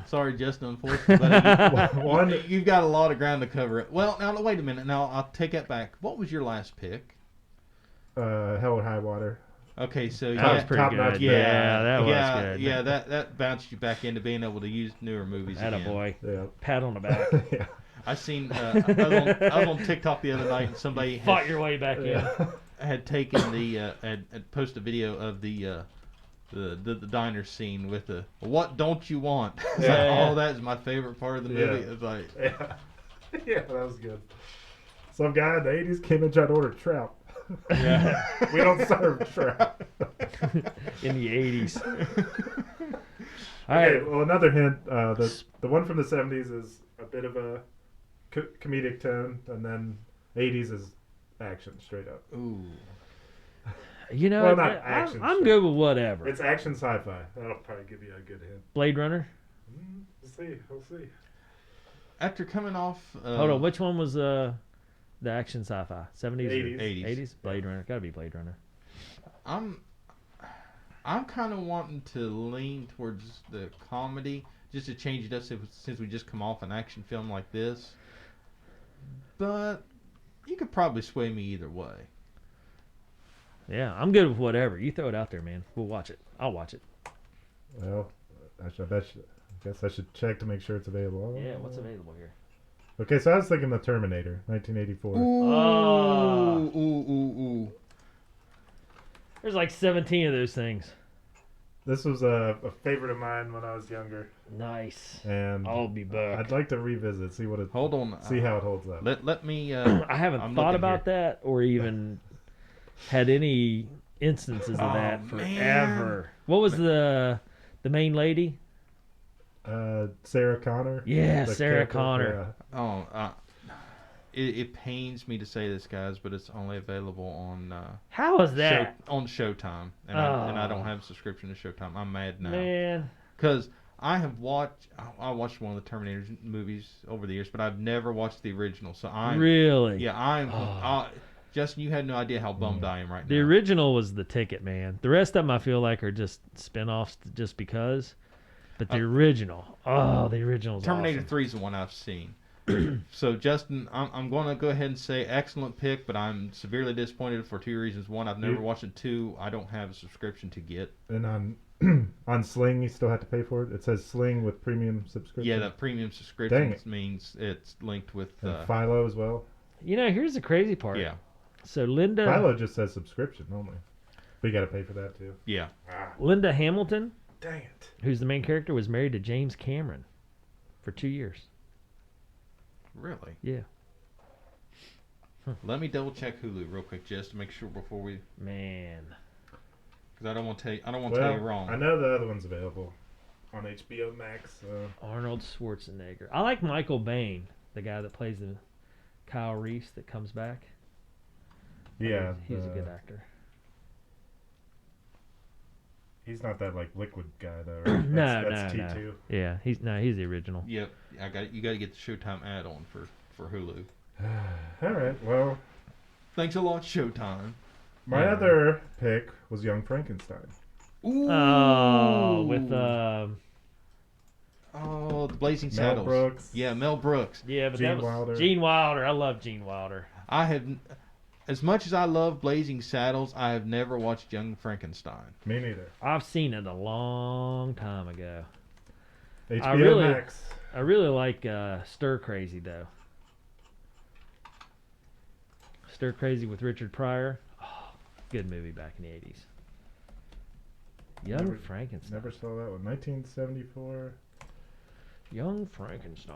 Sorry, Justin. Unfortunately, One. you've got a lot of ground to cover. Well, now wait a minute. Now I'll take that back. What was your last pick? Hell or High Water. Okay, so That was yeah, pretty top good. notch. Yeah, that was good. Yeah, that bounced you back into being able to use newer movies again. Attaboy. Yeah. Pat on the back. Yeah. I seen. I was on TikTok the other night, and somebody Fought your way back in. Yeah. had taken the had posted a video of the diner scene with the "What don't you want?" It's Yeah, like, yeah. oh, that's my favorite part of the movie. Yeah. It's like, Yeah. Yeah, that was good. Some guy in the 80s came and tried to order trout. yeah. We don't serve trout. In the 80s. All Okay, right. well, another hint. The one from the 70s is a bit of a comedic tone, and then 80s is action, straight up. Ooh. You know, Well, not action, I'm sure. good with whatever. It's action sci-fi. That'll probably give you a good hint. Blade Runner. We'll see. After coming off, Hold on, which one was the action sci-fi? 70s? 80s. 80s? Blade Runner. Gotta be Blade Runner. I'm kind of wanting to lean towards the comedy, just to change it up since we just come off an action film like this. But you could probably sway me either way. Yeah, I'm good with whatever. You throw it out there, man. We'll watch it. I'll watch it. Well, I guess I should check to make sure it's available. Yeah, what's available here? Okay, so I was thinking the Terminator, 1984. Oh. Ooh. There's like 17 of those things. This was a favorite of mine when I was younger, Nice. and I'll be back. I'd like to revisit, see Hold on. how it holds up. Let me. I haven't I'm thought looking about here. that or even had any instances of Oh, that man. forever. What was the main lady? Sarah Connor. Yeah, the Sarah character, Connor. Oh, it pains me to say this, guys, but it's only available on How is that? on Showtime, and I don't have a subscription to Showtime. I'm mad now Man. because I watched one of the Terminator movies over the years, but I've never watched the original. So Really? I'm Justin, you had no idea how bummed I am right The now. original was the ticket, man. The rest of them I feel like are just spin-offs just because. But the original, the original's Terminator awesome. 3 is the one I've seen. So Justin, I'm going to go ahead and say excellent pick, but I'm severely disappointed for two reasons. One, I've never watched it. Two, I don't have a subscription to get. And on Sling, you still have to pay for it. It says Sling with premium subscription. Yeah, that premium Dang subscription it. means it's linked with. And Philo as well. You know, here's the crazy part. Yeah, So Linda Philo just says subscription only. But you got to pay for that too. yeah. Linda Hamilton, Dang it. who's the main character, was married to James Cameron for 2 years. Really? Yeah. Let me double check Hulu real quick just to make sure before we, Man. because I don't want to tell you wrong. I know the other one's available on HBO Max. So. Arnold Schwarzenegger. I like Michael Bain, the guy that plays the Kyle Reese that comes back. Yeah, He's a good actor. He's not that like liquid guy though. Right? No, that's no. T2. Yeah, he's the original. Yep, you got to get the Showtime add-on for Hulu. All right. Well, Thanks a lot, Showtime. my Yeah. other pick was Young Frankenstein. Ooh. Oh, with the Blazing Mel Saddles. Brooks. Yeah, Mel Brooks. yeah, but Gene that was Wilder. Gene Wilder. I love Gene Wilder. I have, as much as I love Blazing Saddles, I have never watched Young Frankenstein. Me neither. I've seen it a long time ago. HBO Max. I really like Stir Crazy though. Stir Crazy with Richard Pryor. Oh, good movie back in the 80s. Young Frankenstein. Never saw that one. 1974. Young Frankenstein.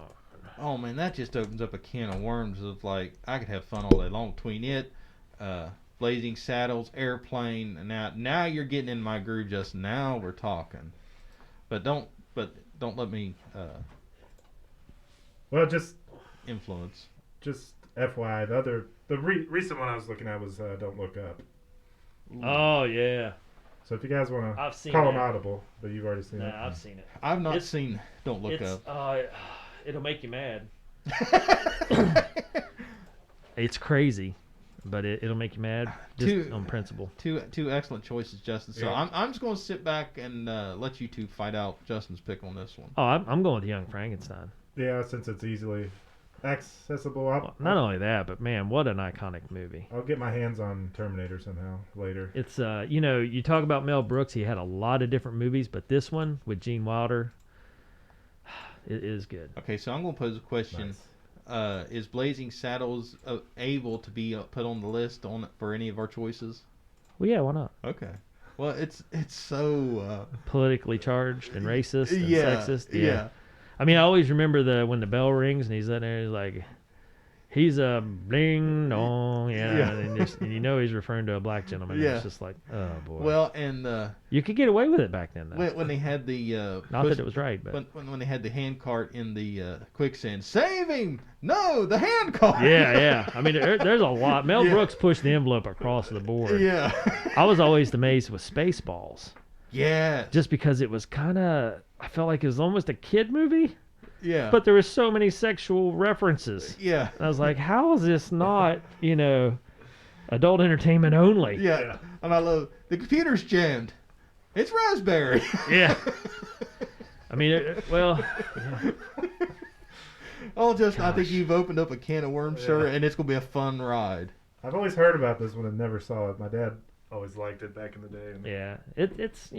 Oh man, that just opens up a can of worms of like I could have fun all day long between it, Blazing Saddles, Airplane, and now you're getting in my groove. Just now we're talking, but don't let me Well, just influence. FYI, the recent one I was looking at was Don't Look Up. Ooh. Oh yeah. So if you guys want I've to seen call them that. audible, but you've already seen it. Nah, I've seen it. I've not seen Don't Look Up. It'll make you mad. It's crazy, but it'll make you mad just on principle. Two excellent choices, Justin. So Yeah. I'm just going to sit back and let you two fight out Justin's pick on this one. Oh, I'm going with Young Frankenstein. Yeah, since it's easily accessible, Well, not only that, but man, what an iconic movie. I'll get my hands on Terminator somehow later. It's you talk about Mel Brooks. He had a lot of different movies, but this one with Gene Wilder, it is good. Okay, so I'm going to pose a question. Nice. Is Blazing Saddles able to be put on the list for any of our choices? Well, yeah, why not? Okay. Well, it's so Politically charged and racist and sexist. Yeah. I mean, I always remember when the bell rings and he's in there, he's like, he's a bling dong, Yeah. and you know he's referring to a black gentleman. Yeah. It's just like, oh boy. Well, and you could get away with it back then, though. when they had the Not that it was right, but when they had the hand cart in the quicksand, save him! No, the hand cart. yeah. I mean, there's a lot. Mel Yeah. Brooks pushed the envelope across the board. Yeah. I was always amazed with Spaceballs, Yeah. just because it was kind of, I felt like it was almost a kid movie, Yeah. but there were so many sexual references. yeah. I was like, how is this not, adult entertainment only? Yeah. And I love the computer's jammed. It's Raspberry. Yeah. I mean, yeah. Oh, Justin, I think Gosh. you've opened up a can of worms, sir, and it's gonna be a fun ride. I've always heard about this one and never saw it. My dad always liked it back in the day. And Yeah. It's.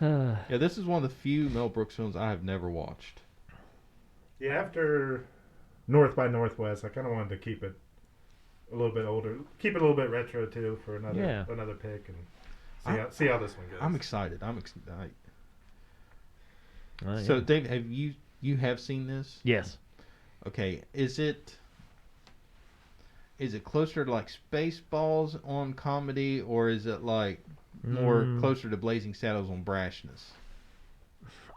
Yeah, this is one of the few Mel Brooks films I have never watched. Yeah, after North by Northwest, I kind of wanted to keep it a little bit older, keep it a little bit retro too for another pick, and see how this one goes. I'm excited. I'm excited. Yeah. So, Dave, have you have seen this? Yes. Okay, is it closer to like Spaceballs on comedy, or is it like more closer to Blazing Saddles on brashness?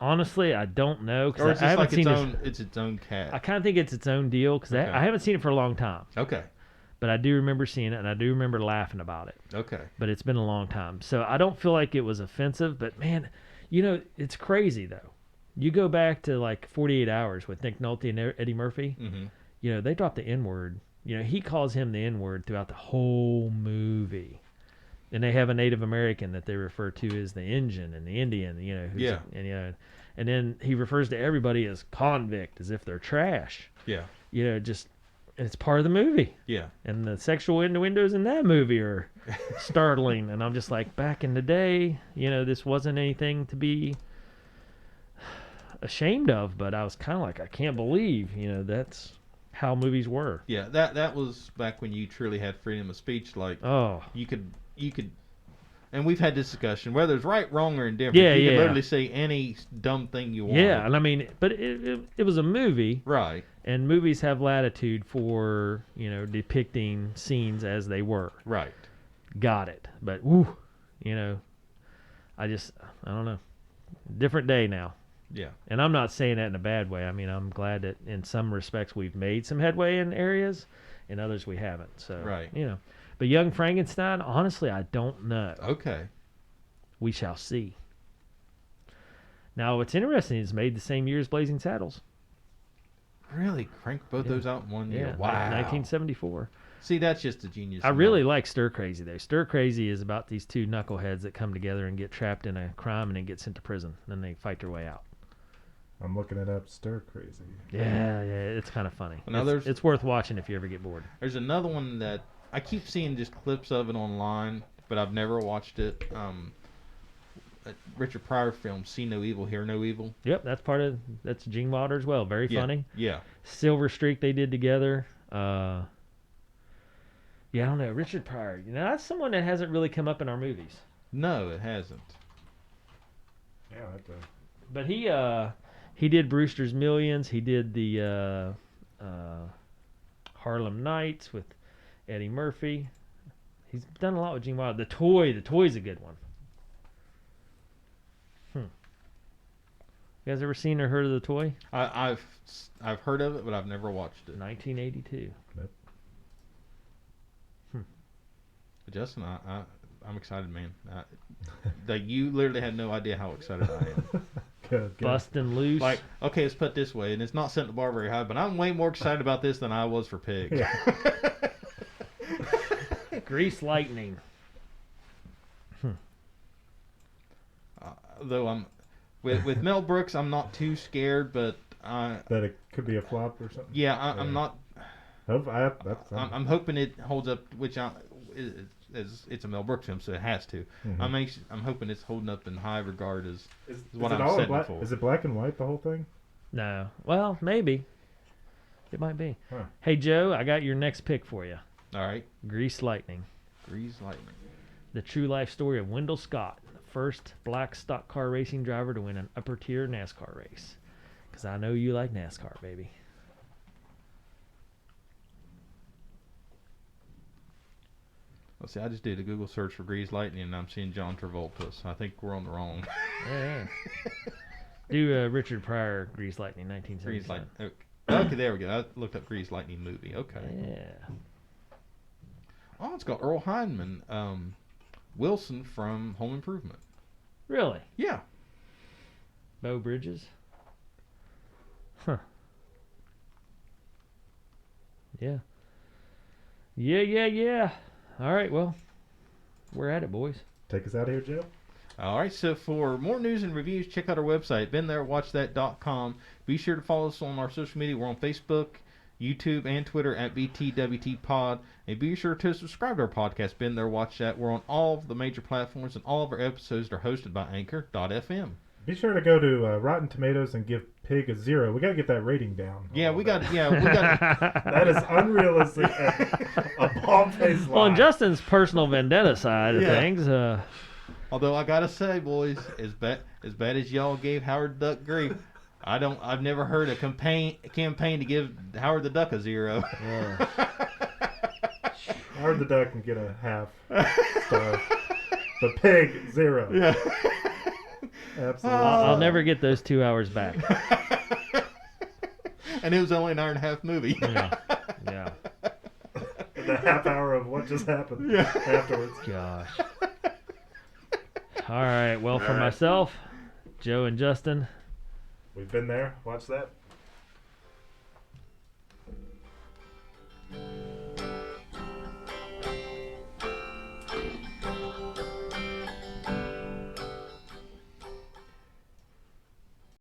Honestly, I don't know Or because is I this haven't like seen it's its own cat? I kind of think it's its own deal because Okay. I haven't seen it for a long time, Okay. but I do remember seeing it and I do remember laughing about it. Okay. But it's been a long time, so I don't feel like it was offensive. But man, it's crazy though. You go back to like 48 Hours with Nick Nolte and Eddie Murphy. Mm-hmm. They dropped the N word. He calls him the N word throughout the whole movie. And they have a Native American that they refer to as the Injun and the Indian, Yeah. And then he refers to everybody as convict, as if they're trash. Yeah. Just it's part of the movie. Yeah. And the sexual innuendos in that movie are startling. And I'm just like, back in the day, this wasn't anything to be ashamed of, but I was kind of like, I can't believe, that's how movies were. Yeah. That was back when you truly had freedom of speech. Like, Oh, you could, and we've had this discussion whether it's right, wrong, or indifferent. Yeah, you yeah. could literally say any dumb thing you want. yeah. And I mean, but it was a movie. Right. And movies have latitude for, depicting scenes as they were. Right. Got it. But, I don't know. Different day now. Yeah. And I'm not saying that in a bad way. I mean, I'm glad that in some respects we've made some headway in areas, in others we haven't. So, Right. But Young Frankenstein, honestly, I don't know. Okay. We shall see. Now, what's interesting is made the same year as Blazing Saddles. Really crank both Yeah. those out in one year. Yeah, Wow. 1974. See, that's just a genius. I really like Stir Crazy, though. Stir Crazy is about these two knuckleheads that come together and get trapped in a crime and then get sent to prison. Then they fight their way out. I'm looking it up. Stir Crazy. Yeah, it's kind of funny. Now It's worth watching if you ever get bored. There's another one that I keep seeing just clips of it online, but I've never watched it. Richard Pryor film, See No Evil, Hear No Evil. Yep, that's Gene Wilder as well. Very funny. Yeah. Silver Streak they did together. Yeah, I don't know. Richard Pryor. That's someone that hasn't really come up in our movies. No, it hasn't. Yeah, But he did Brewster's Millions. He did the Harlem Nights with Eddie Murphy. He's done a lot with Gene Wilder. The Toy's a good one. You guys ever seen or heard of The Toy? I've heard of it, but I've never watched it. 1982. Nope. Justin, I'm excited, man. Like you literally had no idea how excited I am. Good. Bustin' Loose. Like, okay, let's put it this way, and it's not setting the bar very high, but I'm way more excited about this than I was for Pig. Yeah. Grease Lightning. Though I'm with Mel Brooks, I'm not too scared, but that it could be a flop or something. yeah, I'm not. I'm hoping it holds up, which it's a Mel Brooks film, so it has to. Mm-hmm. I'm hoping it's holding up in high regard as what is it I'm all setting black, for. Is it black and white, the whole thing? No. Well, maybe. It might be. Huh. Hey, Joe, I got your next pick for you. All right, Grease Lightning. Grease Lightning. The true life story of Wendell Scott, the first black stock car racing driver to win an upper tier NASCAR race. Because I know you like NASCAR, baby. Let's see, I just did a Google search for Grease Lightning, and I'm seeing John Travolta, so I think we're on the wrong. Yeah. Do Richard Pryor, Grease Lightning, Grease 1977. Lightning. Okay, there we go. I looked up Grease Lightning movie. Okay. Yeah. Oh, it's got Earl Hindman, Wilson from Home Improvement. Really? Yeah. Beau Bridges? Huh. Yeah. Yeah. All right, well, we're at it, boys. Take us out of here, Joe. All right, so for more news and reviews, check out our website, beentherewatchthat.com. Be sure to follow us on our social media. We're on Facebook, YouTube, and Twitter at BTWTPod. And be sure to subscribe to our podcast, Been There, Watch That. We're on all of the major platforms, and all of our episodes are hosted by Anchor.fm. Be sure to go to Rotten Tomatoes and give Pig a 0. We got to get that rating down. Yeah, we got. That is unrealistic. A bald-faced lie. Well, on Justin's personal vendetta side of things, Although I gotta say, boys, as bad as y'all gave Howard the Duck grief, I've never heard a campaign to give Howard the Duck a 0. Howard the Duck can get a half star, but Pig 0. Yeah. Absolutely. I'll never get those 2 hours back. And it was only an hour and a half movie. Yeah. The half hour of what just happened afterwards. Gosh. All right. Well, for myself, Joe and Justin, We've been there. Watch that.